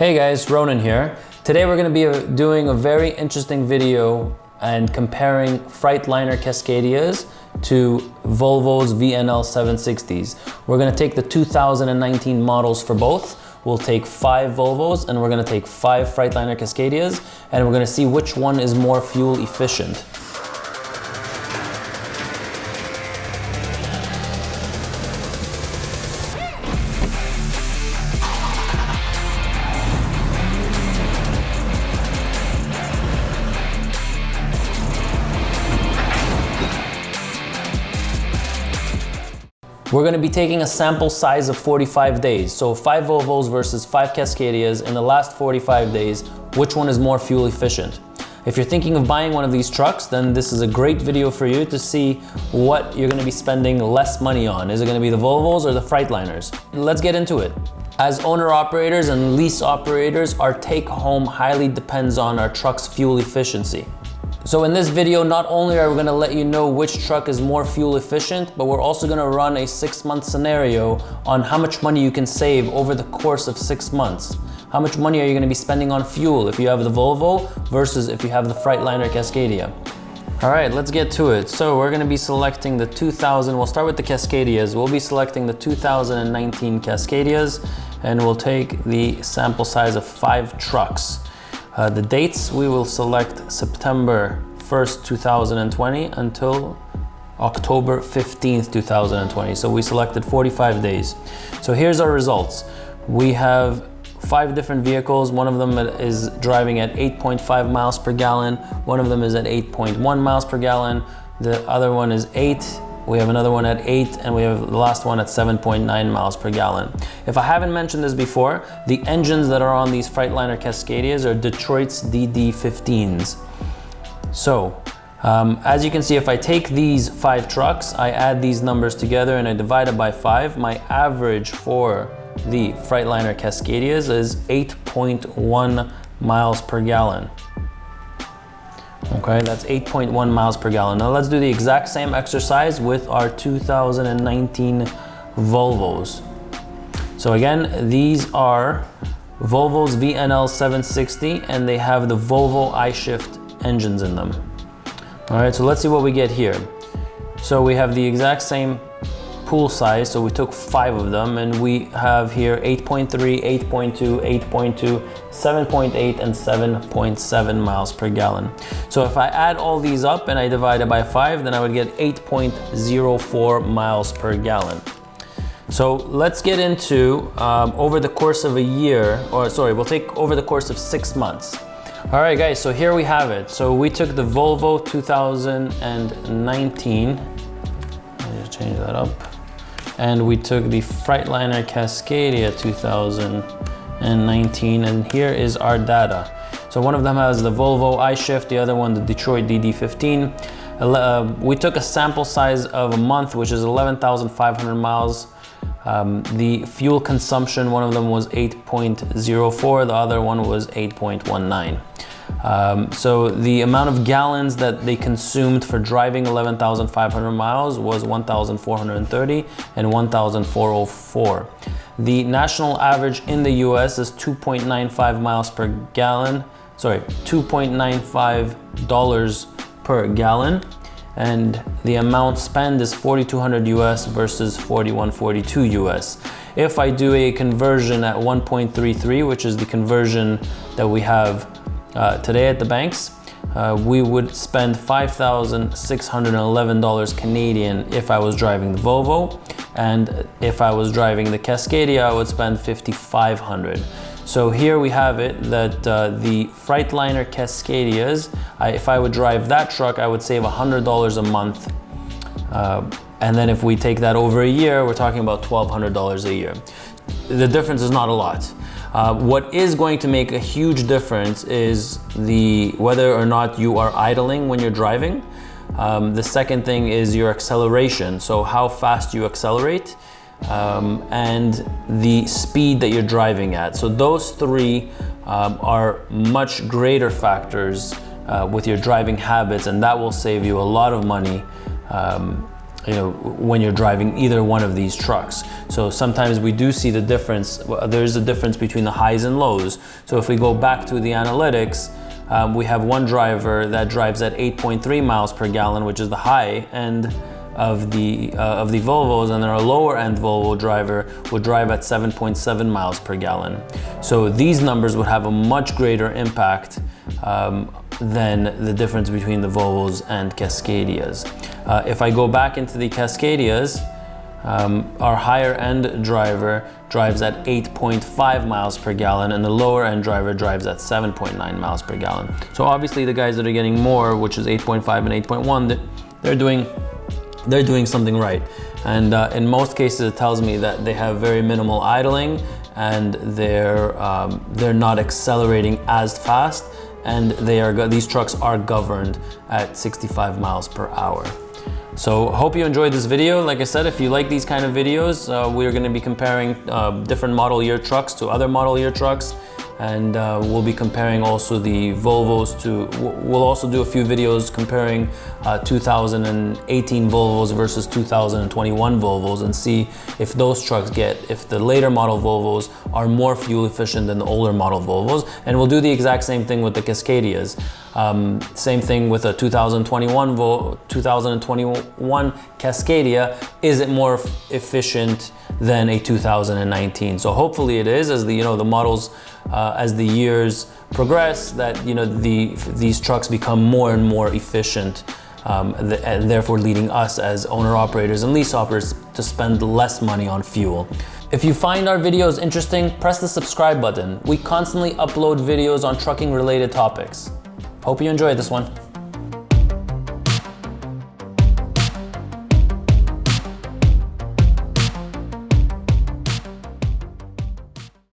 Hey guys, Ronan here. Today we're going to be doing a very interesting video and comparing Freightliner Cascadias to Volvo's VNL 760s. We're going to take the 2019 models for both. We'll take 5 Volvos and we're going to take 5 Freightliner Cascadias, and we're going to see which one is more fuel efficient. We're going to be taking a sample size of 45 days. So 5 Volvos versus 5 Cascadias in the last 45 days. Which one is more fuel efficient? If you're thinking of buying one of these trucks, then this is a great video for you to see what you're going to be spending less money on. Is it going to be the Volvos or the Freightliners? Let's get into it. As owner-operators and lease operators, our take-home highly depends on our truck's fuel efficiency. So in this video, not only are we going to let you know which truck is more fuel efficient, but we're also going to run a 6-month scenario on how much money you can save over the course of 6 months. How much money are you going to be spending on fuel if you have the Volvo versus if you have the Freightliner Cascadia? All right, let's get to it. So we're going to be selecting the 2000, we'll start with the Cascadias. We'll be selecting the 2019 Cascadias, and we'll take the sample size of 5 trucks. The dates, we will select September 1st, 2020 until October 15th, 2020. So we selected 45 days. So here's our results. We have 5 different vehicles. One of them is driving at 8.5 miles per gallon. One of them is at 8.1 miles per gallon. The other one is 8. We have another one at 8, and we have the last one at 7.9 miles per gallon. If I haven't mentioned this before, the engines that are on these Freightliner Cascadias are Detroit's DD15s. So, as you can see, if I take these 5 trucks, I add these numbers together and I divide it by 5, my average for the Freightliner Cascadias is 8.1 miles per gallon. Okay, that's 8.1 miles per gallon. Now let's do the exact same exercise with our 2019 Volvos. So again, these are Volvo's VNL 760, and they have the Volvo iShift engines in them. All right, so let's see what we get here. So we have the exact same pool size, so we took 5 of them, and we have here 8.3, 8.2, 8.2, 7.8, and 7.7 miles per gallon. So if I add all these up and I divide it by 5, then I would get 8.04 miles per gallon. So let's get into over the course of a year, or sorry, we'll take over the course of 6 months. All right, guys, so here we have it. So we took the Volvo 2019. Let me just change that up. And we took the Freightliner Cascadia 2019, and here is our data. So one of them has the Volvo iShift, the other one the Detroit DD15. We took a sample size of a month, which is 11,500 miles. The fuel consumption, one of them was 8.04, the other one was 8.19. So the amount of gallons that they consumed for driving 11,500 miles was 1,430 and 1,404. The national average in the US is 2.95 miles per gallon, sorry, $2.95 per gallon. And the amount spent is 4,200 US versus 4,142 US. If I do a conversion at 1.33, which is the conversion that we have today at the banks, we would spend $5,611 Canadian if I was driving the Volvo, and if I was driving the Cascadia, I would spend $5,500. So here we have it that the Freightliner Cascadias, if I would drive that truck, I would save $100 a month. And then if we take that over a year, we're talking about $1,200 a year. The difference is not a lot. What is going to make a huge difference is whether or not you are idling when you're driving. The second thing is your acceleration, so how fast you accelerate, and the speed that you're driving at. So those 3 are much greater factors with your driving habits, and that will save you a lot of money when you're driving either one of these trucks. So sometimes we do see the difference. There's a difference between the highs and lows. So if we go back to the analytics, we have one driver that drives at 8.3 miles per gallon, which is the high end of the Volvos, and then a lower end Volvo driver would drive at 7.7 miles per gallon. So these numbers would have a much greater impact than the difference between the Volvos and Cascadias. If I go back into the Cascadias, our higher end driver drives at 8.5 miles per gallon and the lower end driver drives at 7.9 miles per gallon. So obviously the guys that are getting more, which is 8.5 and 8.1, they're doing something right. And in most cases it tells me that they have very minimal idling and they're not accelerating as fast, and these trucks are governed at 65 miles per hour. So hope you enjoyed this video. Like I said, if you like these kind of videos, we're going to be comparing different model year trucks to other model year trucks, and we'll be comparing also the Volvos to, we'll also do a few videos comparing 2018 Volvos versus 2021 Volvos and see if those trucks if the later model Volvos are more fuel efficient than the older model Volvos. And we'll do the exact same thing with the Cascadias. Same thing with a 2021 Cascadia. Is it more efficient than a 2019? So hopefully it is, as the models, as the years progress, that these trucks become more and more efficient, and therefore leading us as owner operators and lease operators to spend less money on fuel. If you find our videos interesting, press the subscribe button. We constantly upload videos on trucking related topics. Hope you enjoyed this one.